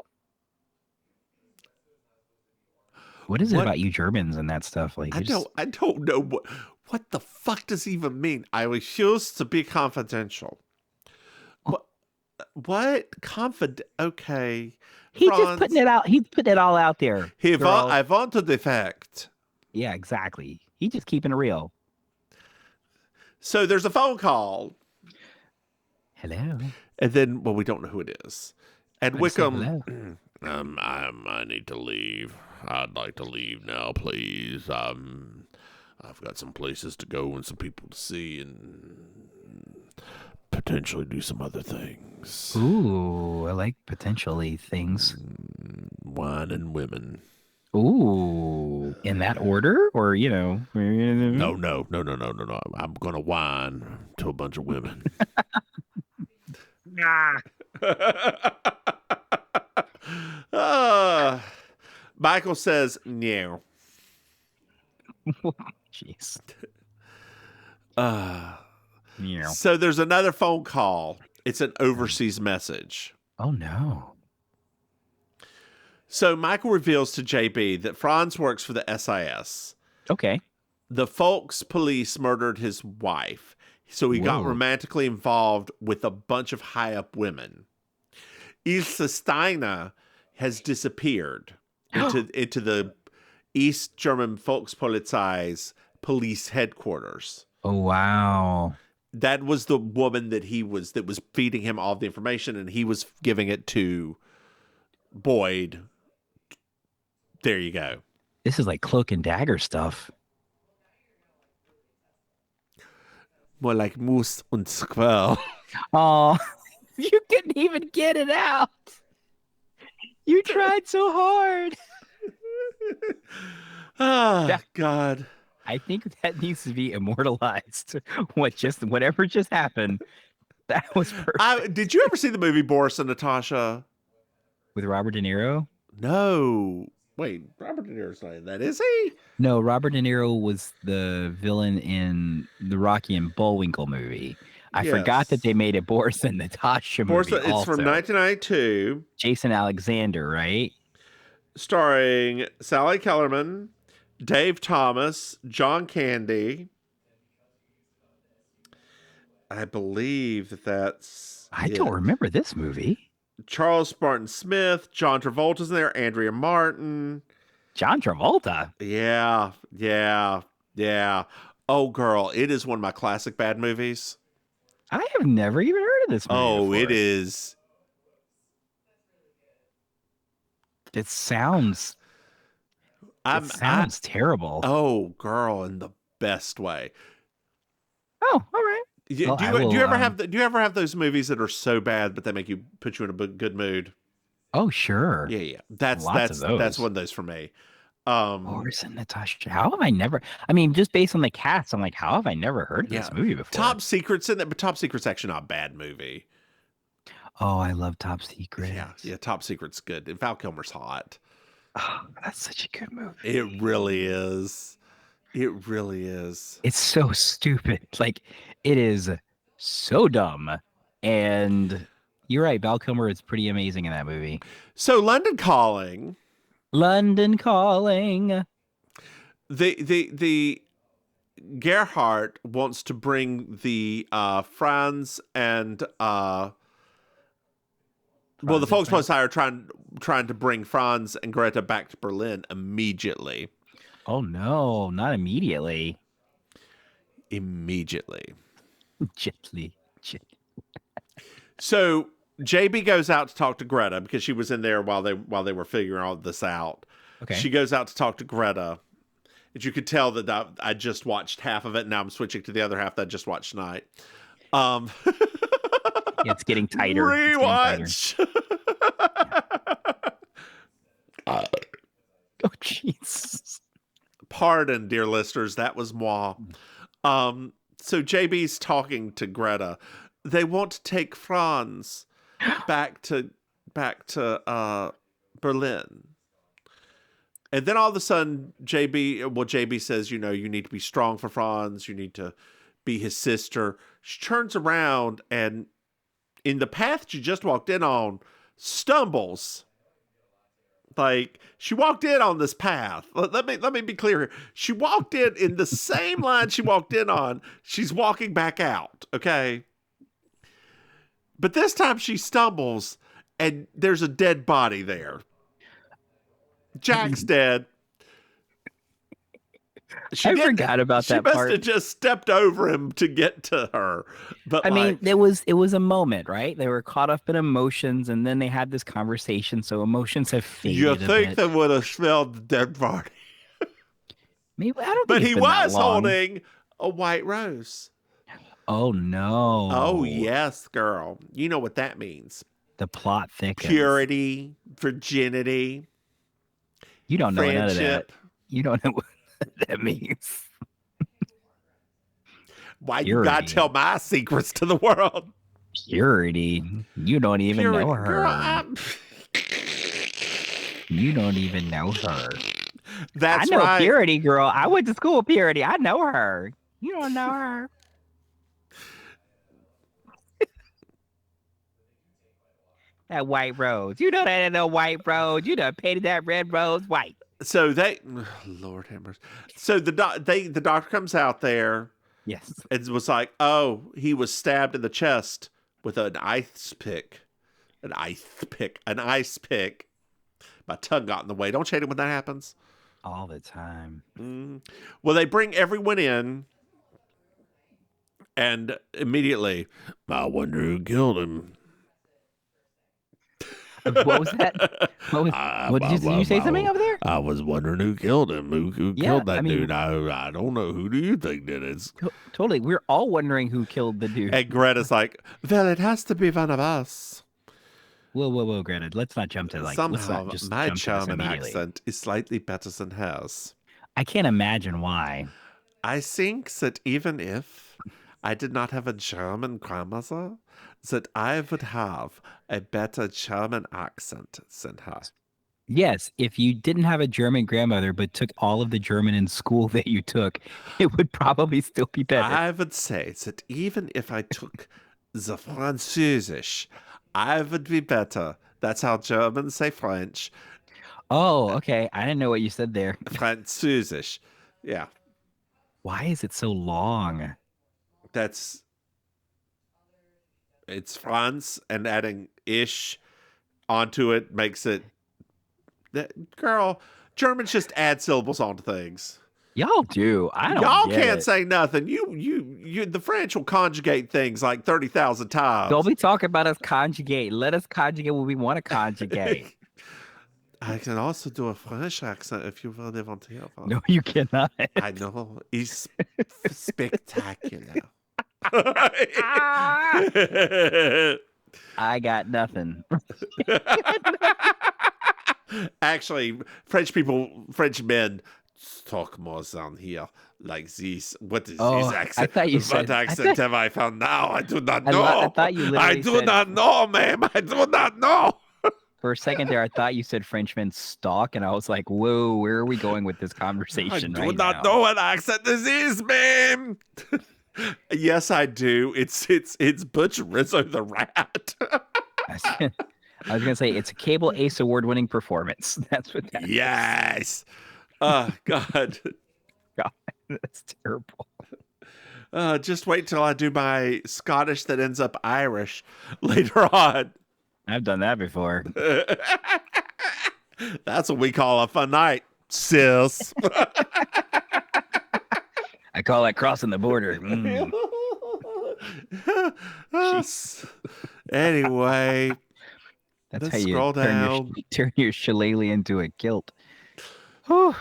S3: what is it
S1: What?
S3: about you Germans and that stuff? Like
S1: I don't know what the fuck does even mean. I refuse to be confidential. What okay.
S3: He's
S1: Franz,
S3: just putting it out. He's putting it all out there. Girl.
S1: I want to defect.
S3: Yeah, exactly. He's just keeping it real.
S1: So there's a phone call,
S3: Hello.
S1: and then we don't know who it is. And
S3: I just said
S1: Wickham, I need to leave. I'd like to leave now, please. I've got some places to go and some people to see, and potentially do some other things.
S3: Ooh, I like potentially things.
S1: Wine and women.
S3: Ooh, in that order, or
S1: No. I'm gonna whine to a bunch of women. Michael says, no.
S3: Jeez.
S1: So there's another phone call. It's an overseas message.
S3: Oh no.
S1: So Michael reveals to JB that Franz works for the SIS.
S3: Okay.
S1: The Folks police murdered his wife, so he got
S3: Whoa.
S1: romantically involved with a bunch of high-up women. Ilse Steiner has disappeared into the East German Volkspolizei's police headquarters.
S3: Oh wow.
S1: That was the woman that was feeding him all the information, and he was giving it to Boyd. There you go.
S3: This is like Cloak and Dagger stuff.
S1: More like Moose und Squirrel.
S3: Oh, you couldn't even get it out. You tried so hard.
S1: God.
S3: I think that needs to be immortalized. Whatever just happened, that was perfect.
S1: Did you ever see the movie Boris and Natasha?
S3: With Robert De Niro?
S1: No. Wait, Robert De Niro's not in that, is he?
S3: No, Robert De Niro was the villain in the Rocky and Bullwinkle movie. I forgot that they made a Boris and Natasha movie.
S1: It's from 1992.
S3: Jason Alexander, right?
S1: Starring Sally Kellerman, Dave Thomas, John Candy. I believe that's.
S3: I don't remember this movie.
S1: Charles Martin Smith, John Travolta's in there, Andrea Martin.
S3: John Travolta?
S1: Yeah. Oh, girl, it is one of my classic bad movies.
S3: I have never even heard of this movie before.
S1: It is.
S3: It sounds terrible.
S1: Oh, girl, in the best way.
S3: Oh, all right.
S1: Do you ever have those movies that are so bad but they put you in a good mood?
S3: Oh, sure.
S1: Yeah. That's one of those for me.
S3: Boris and Natasha. How have I never? I mean, just based on the cast, I'm like, how have I never heard of this movie before?
S1: Top Secret's in that, but Top Secret's actually not a bad movie.
S3: Oh, I love Top Secret.
S1: Yeah. Top Secret's good. And Val Kilmer's hot.
S3: Oh, that's such a good movie.
S1: It really is. It really is.
S3: It's so stupid. Like, it is so dumb. And you're right. Val Kilmer is pretty amazing in that movie.
S1: So London Calling. The Gerhardt wants to bring the Franz and Well, the
S2: Franz and
S1: Volkspolizei are trying to bring Franz and Greta back to Berlin immediately.
S2: Oh no, not immediately.
S1: Immediately.
S2: Gently.
S1: So JB goes out to talk to Greta because she was in there while they were figuring all this out.
S2: Okay.
S1: She goes out to talk to Greta. And you could tell that I just watched half of it, and now I'm switching to the other half that I just watched tonight.
S2: It's getting tighter.
S1: Rewatch.
S2: Oh, jeez.
S1: Pardon, dear listeners, that was moi. So JB's talking to Greta. They want to take Franz back to Berlin. And then all of a sudden, JB says, you need to be strong for Franz. You need to be his sister. She turns around and in the path she just walked in on, stumbles. Like, she walked in on this path. Let me be clear here. She walked in the same line she walked in on. She's walking back out, okay? But this time she stumbles, and there's a dead body there. Jack's dead.
S2: I forgot about that part.
S1: She must have just stepped over him to get to her. But
S2: I mean, it was a moment, right? They were caught up in emotions, and then they had this conversation. So emotions have faded.
S1: You think they would have smelled the dead body?
S2: Maybe I don't.
S1: But
S2: think
S1: he
S2: it's been that
S1: was
S2: long.
S1: holding a white rose.
S2: Oh no!
S1: Oh yes, girl. You know what that means?
S2: The plot thickens.
S1: Purity, virginity.
S2: You don't know none of that.
S1: Friendship.
S2: You don't know what that means.
S1: Why you gotta tell my secrets to the world?
S2: Purity. You don't even know her.
S1: Girl,
S2: You don't even know her.
S1: That's
S2: I know
S1: right.
S2: Purity, girl. I went to school with Purity. I know her. You don't know her. That white rose. You know that ain't no white rose. You done painted that red rose white.
S1: So Lord have mercy. So the doctor comes out there.
S2: Yes.
S1: And was like, oh, he was stabbed in the chest with an ice pick. An ice pick. My tongue got in the way. Don't shade it when that happens.
S2: All the time.
S1: Well, they bring everyone in. And immediately, I wonder who killed him.
S2: What was that? Did you say something over there?
S1: I was wondering who killed him. Who killed that
S2: mean,
S1: dude? I don't know. Who do you think did it?
S2: Totally. We're all wondering who killed the dude.
S1: And Greta's like, well, it has to be one of us.
S2: Whoa, Greta. Let's not jump to
S1: Somehow, my German accent is slightly better than hers.
S2: I can't imagine why.
S1: I think that even if I did not have a German grandmother, that I would have a better German accent than her.
S2: Yes, if you didn't have a German grandmother but took all of the German in school that you took, it would probably still be better.
S1: I would say that even if I took the Französisch, I would be better. That's how Germans say French.
S2: Oh, okay. I didn't know what you said there.
S1: Französisch. Yeah.
S2: Why is it so long?
S1: It's Franz, and adding ish onto it makes it. Girl, Germans just add syllables onto things.
S2: Y'all do. I don't.
S1: Y'all can't say nothing. You. The French will conjugate things like 30,000 times.
S2: Don't be talking about us conjugate. Let us conjugate what we want to conjugate.
S1: I can also do a French accent if you really want to hear one.
S2: No, you cannot.
S1: I know. It's spectacular.
S2: I got nothing.
S1: Actually, French men talk more down here like this. What is this accent?
S2: I thought you
S1: what accent have I found now? I do not know.
S2: I thought you literally
S1: I do not know, ma'am. I do not know.
S2: For a second there, I thought you said Frenchmen stalk, and I was like, whoa, where are we going with this conversation
S1: I do not know what accent this is, ma'am. Yes, I do. It's Butch Rizzo the Rat.
S2: I was gonna say it's a Cable Ace Award-winning performance. That's what that
S1: Yes. Oh, God.
S2: God, that's terrible.
S1: Just wait till I do my Scottish that ends up Irish later on.
S2: I've done that before.
S1: That's what we call a fun night, sis.
S2: I call that crossing the border.
S1: Anyway,
S2: That's
S1: let's
S2: how you
S1: scroll down.
S2: turn your shillelagh into a kilt. Whew.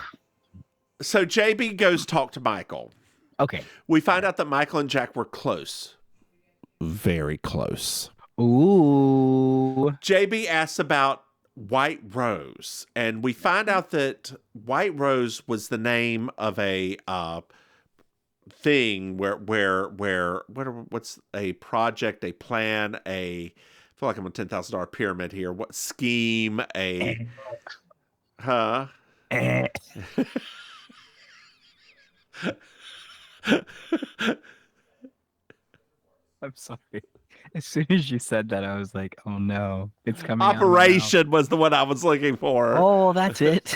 S1: So JB goes talk to Michael.
S2: Okay.
S1: We find out that Michael and Jack were close. Very close.
S2: Ooh.
S1: JB asks about White Rose, and we find out that White Rose was the name of a thing what's a project, a plan, I feel like I'm on $10,000 pyramid here. What scheme? Huh?
S2: I'm sorry. As soon as you said that, I was like, "Oh no, it's coming!" out
S1: Operation was the one I was looking for.
S2: Oh, that's it.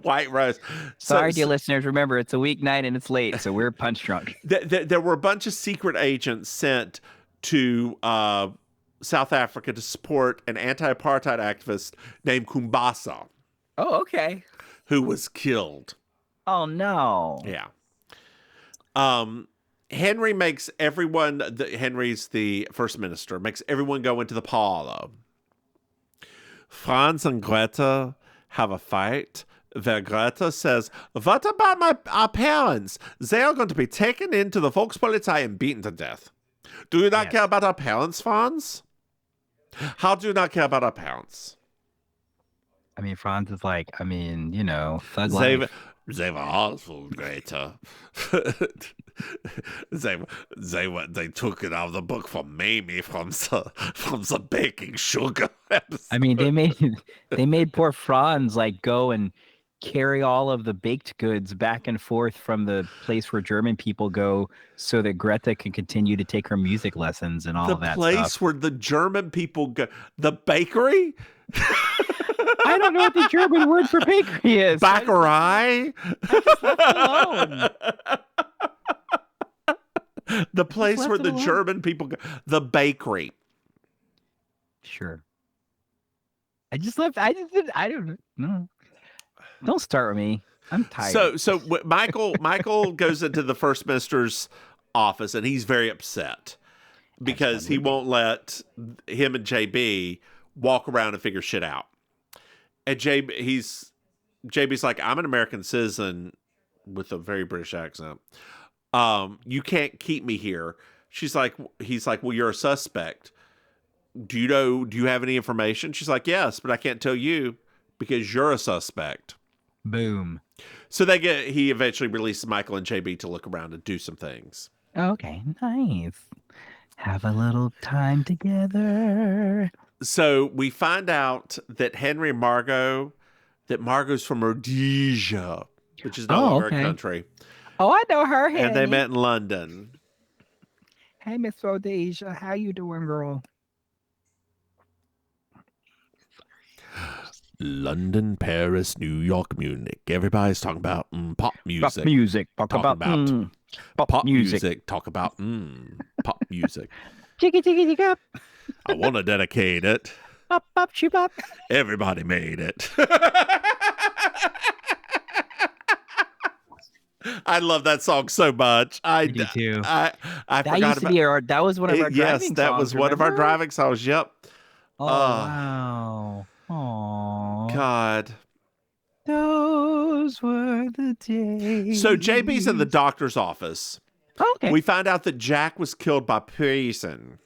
S1: White Rose.
S2: Sorry, dear listeners. Remember, it's a weeknight and it's late, so we're punch drunk.
S1: There were a bunch of secret agents sent to South Africa to support an anti-apartheid activist named Kumbasa,
S2: Oh, okay.
S1: who was killed.
S2: Oh no.
S1: Yeah. Henry makes everyone, Henry's the first minister, makes everyone go into the parlor. Franz and Greta have a fight where Greta says, "What about our parents? They are going to be taken into the Volkspolizei and beaten to death. Do you not care about our parents, Franz? How do you not care about our parents?"
S2: I mean, Franz is like, thug
S1: They
S2: life.
S1: were awful, Greta. they took it out of the book from Mamie from the baking sugar.
S2: I mean, they made poor Franz like go and carry all of the baked goods back and forth from the place where German people go so that Greta can continue to take her music lessons and all
S1: the
S2: of that
S1: place
S2: stuff.
S1: where the German people go, the bakery.
S2: I don't know what the German word for bakery is.
S1: Baccarat.
S2: Alone.
S1: The place where the German people go, the bakery.
S2: Sure. I don't know. Don't start with me. I'm tired.
S1: So Michael goes into the first minister's office and he's very upset because he won't let him and JB walk around and figure shit out. And JB's like, "I'm an American citizen," with a very British accent. "You can't keep me here." He's like, "Well, you're a suspect. Do you have any information?" She's like, "Yes, but I can't tell you because you're a suspect."
S2: Boom.
S1: So he eventually releases Michael and JB to look around and do some things.
S2: Okay, nice. Have a little time together.
S1: So we find out that Henry and Margot's from Rhodesia, which is no longer a country.
S2: Oh, I know her. Henry.
S1: And they met in London.
S2: Hey, Miss Rhodesia, how you doing, girl?
S1: London, Paris, New York, Munich. Everybody's talking about pop music.
S2: Pop music. Talk
S1: Talking
S2: about
S1: pop music. Talk about pop music.
S2: Jiggy, jiggy, jiggy, up.
S1: I want to dedicate it.
S2: Up, up, shoop, up.
S1: Everybody made it. I love that song so much. I
S2: do too.
S1: I
S2: That
S1: forgot
S2: used to be that was one of our driving songs.
S1: Yes, that was one of our driving songs. Yep.
S2: Oh, wow. Oh,
S1: God.
S2: Those were the days.
S1: So JB's in the doctor's office.
S2: Oh, okay.
S1: We find out that Jack was killed by poison.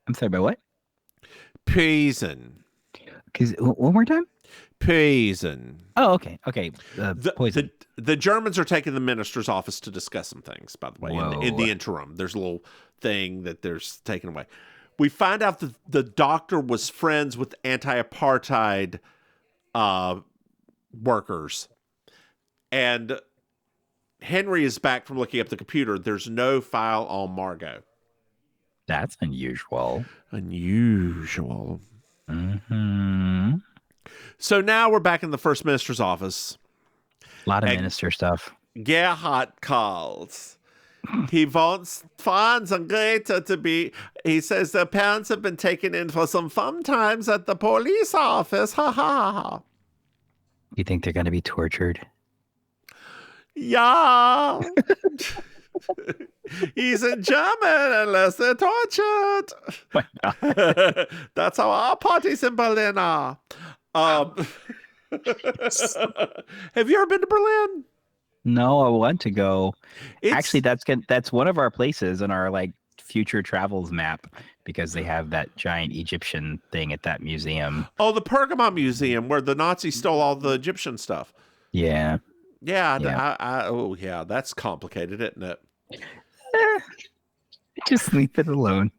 S2: I'm sorry, by what?
S1: Poison.
S2: Because one more time?
S1: Poison.
S2: Oh, okay. Okay. Poison.
S1: The Germans are taking the minister's office to discuss some things, by the way, in the interim. There's a little thing that they're taking away. We find out that the doctor was friends with anti-apartheid workers. And Henry is back from looking up the computer. There's no file on Margot.
S2: That's unusual.
S1: Unusual.
S2: Mm-hmm.
S1: So now we're back in the first minister's office.
S2: A lot of minister stuff.
S1: Gerhard calls. He wants Franz and Greta to be. He says their parents have been taken in for some fun times at the police office. Ha ha ha.
S3: You think they're going to be tortured?
S1: Yeah. He's in German unless they're tortured. That's how our parties in Berlin are. Have you ever been to Berlin?
S3: No, I want to go.
S1: It's,
S3: Actually, that's one of our places in our like future travels map because they have that giant Egyptian thing at that museum.
S1: oh, the Pergamon Museum where the Nazis stole all the Egyptian stuff.
S3: Yeah.
S1: Yeah,
S3: Yeah.
S1: oh yeah, that's complicated, isn't it?
S3: Just leave it alone.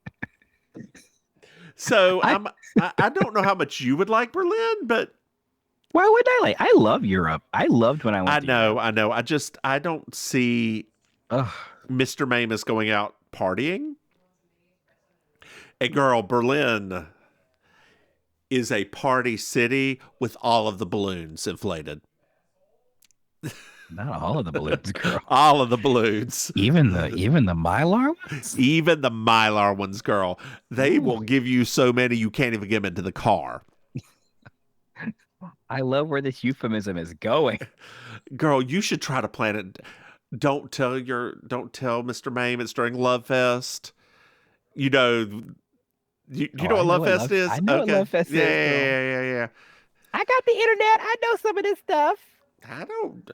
S1: So I don't know how much you would like Berlin, but
S3: Why would I like? I love Europe. I loved when I went.
S1: I
S3: to
S1: know,
S3: Europe.
S1: I don't see
S3: Ugh.
S1: Mr. Maim is going out partying. A girl, Berlin is a party city with all of the balloons inflated.
S3: Not all of the balloons, girl.
S1: All of the balloons.
S3: Even the Mylar ones?
S1: Even the Mylar ones, girl. They will give you so many you can't even get them into the car.
S3: I love where this euphemism is going.
S1: Girl, you should try to plan it. Don't tell Mr. Maim it's during Love Fest. You know know what Love Fest is?
S3: I know what Love Fest is.
S1: Yeah.
S3: I got the internet. I know some of this stuff.
S1: I don't.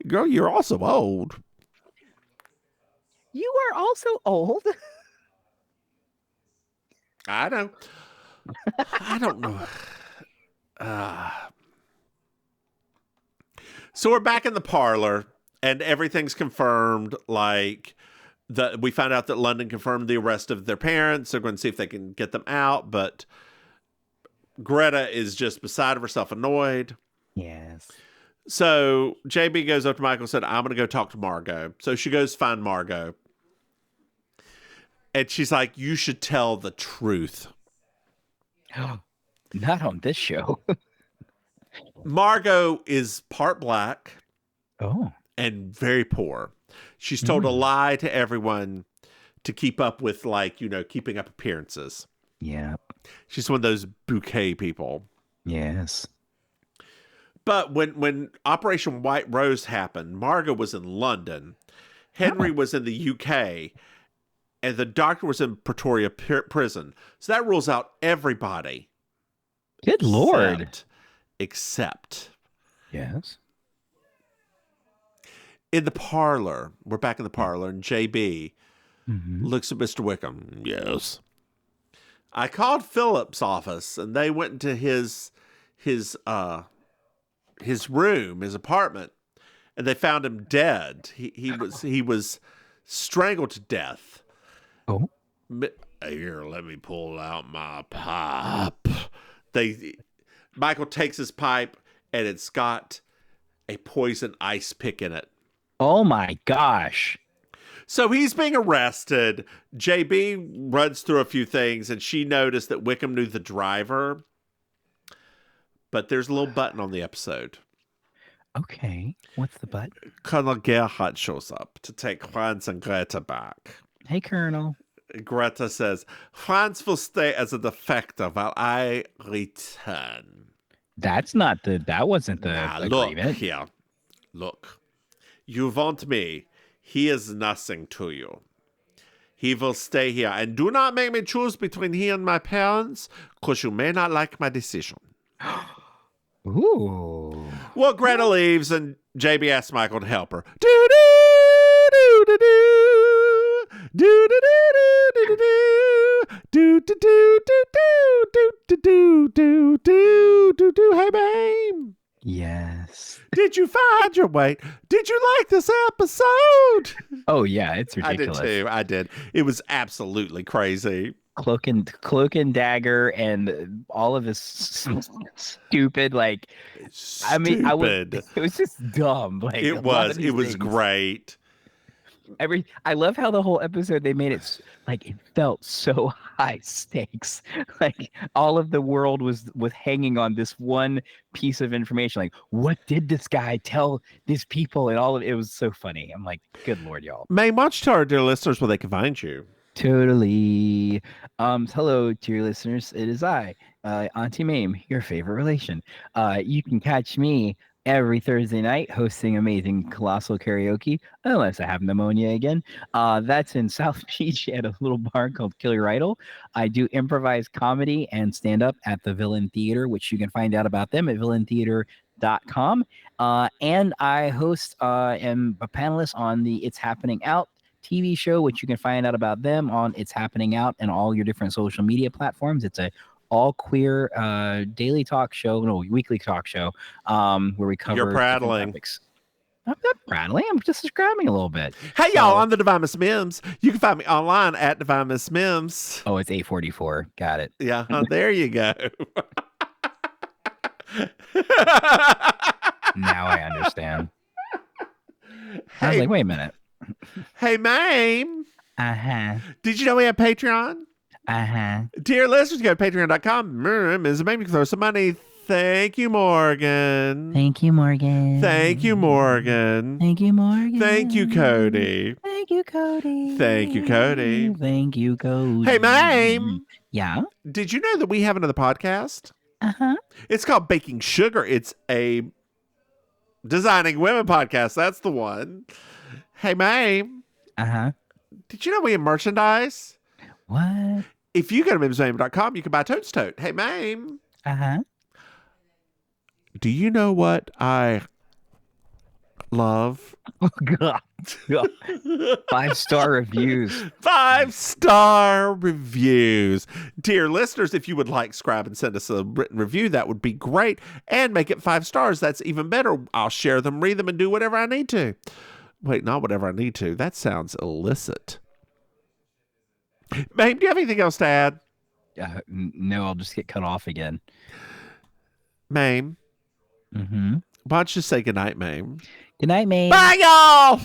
S1: Girl, you're also old.
S3: You are also old.
S1: I know. I don't know. So we're back in the parlor, and everything's confirmed. Like we found out that London confirmed the arrest of their parents. They're going to see if they can get them out, but Greta is just beside herself, annoyed.
S3: Yes.
S1: So JB goes up to Michael and said, I'm going to go talk to Margot. So she goes find Margot. And she's like, you should tell the truth.
S3: Not on this show.
S1: Margot is part black.
S3: Oh.
S1: And very poor. She's told a lie to everyone to keep up with, like, keeping up appearances.
S3: Yeah.
S1: She's one of those bouquet people.
S3: Yes.
S1: But when Operation White Rose happened, Margot was in London. Henry was in the UK. And the doctor was in Pretoria prison. So that rules out everybody.
S3: Good Lord.
S1: Except.
S3: Yes.
S1: In the parlor. We're back in the parlor. And JB looks at Mr. Wickham. Yes. I called Philip's office. And they went into his room, his apartment, and they found him dead. He was strangled to death.
S3: Oh.
S1: Here, let me pull out my pipe. Michael takes his pipe, and it's got a poison ice pick in it.
S3: Oh my gosh.
S1: So he's being arrested. JB runs through a few things, and she noticed that Wickham knew the driver. But there's a little button on the episode.
S3: Okay. What's the button?
S1: Colonel Gerhardt shows up to take Franz and Greta back.
S3: Hey, Colonel.
S1: Greta says, Franz will stay as a defector while I return.
S3: That wasn't the agreement.
S1: Look here. Look. You want me. He is nothing to you. He will stay here. And do not make me choose between he and my parents, because you may not like my decision.
S3: Ooh.
S1: Well, Greta leaves, and JB asks Michael to help her. Do-do-do-do-do-do. Do-do-do-do-do-do-do-do-do-do-do-do-do. Hey, babe.
S3: Yes.
S1: Did you find your way? Did you like this episode?
S3: Oh, yeah. It's ridiculous.
S1: I did, too. I did. It was absolutely crazy.
S3: Cloak and dagger and all of this stupid, like,
S1: Stupid.
S3: it was just dumb. Like,
S1: It was great.
S2: I love how the whole episode they made it like it felt so high stakes. Like all of the world was hanging on this one piece of information. Like, what did this guy tell these people? And all of it was so funny. I'm like, good lord, y'all.
S1: Maim, why don't you tell our dear listeners where they can find you?
S2: Totally. Hello, dear listeners. It is I, Auntie Maim, your favorite relation. You can catch me every Thursday night hosting amazing colossal karaoke, unless I have pneumonia again. That's in South Beach at a little bar called Killer Idol. I do improvised comedy and stand up at the Villain Theater, which you can find out about them at villaintheater.com. And I am a panelist on the It's Happening Out TV show, which you can find out about them on It's Happening Out and all your different social media platforms. It's a all queer weekly talk show where we cover
S1: You're
S2: different
S1: prattling.
S2: topics. I'm not prattling. I'm just describing a little bit.
S1: Hey, y'all, I'm the Divine Miss Mims. You can find me online at Divine Miss Mims.
S2: Oh, it's 8:44. Got it.
S1: Yeah, there you go.
S2: Now I understand. I was
S1: Hey,
S2: like, wait a minute.
S1: hey, Maim.
S2: Uh-huh.
S1: Did you know we have Patreon?
S2: Uh-huh.
S1: Dear listeners, go to patreon.com. Ms. Maim, you can throw some money. Thank you, Morgan.
S2: Thank you, Morgan.
S1: Thank you, Morgan.
S2: Thank you, Morgan.
S1: Thank you, Cody.
S2: Thank you, Cody.
S1: Thank you, Cody.
S2: Thank you, Cody.
S1: Hey, Maim.
S2: Yeah?
S1: Did you know that we have another podcast?
S2: Uh-huh.
S1: It's called Baking Sugar. It's a Designing Women podcast. That's the one. Hey, Maim.
S2: Uh-huh.
S1: Did you know we have merchandise?
S2: What?
S1: If you go to mimsmaim.com, you can buy Toad's Tote. Hey, Maim.
S2: Uh-huh.
S1: Do you know what I love?
S2: Oh, God. 5-star reviews.
S1: 5-star reviews. Dear listeners, if you would like, subscribe and send us a written review, that would be great. And make it 5 stars. That's even better. I'll share them, read them, and do whatever I need to. Wait, not whatever I need to. That sounds illicit. Maim, do you have anything else to add?
S2: No, I'll just get cut off again.
S1: Maim,
S2: Mm-hmm.
S1: why don't you say goodnight, Maim?
S2: Good night, Maim.
S1: Bye, y'all!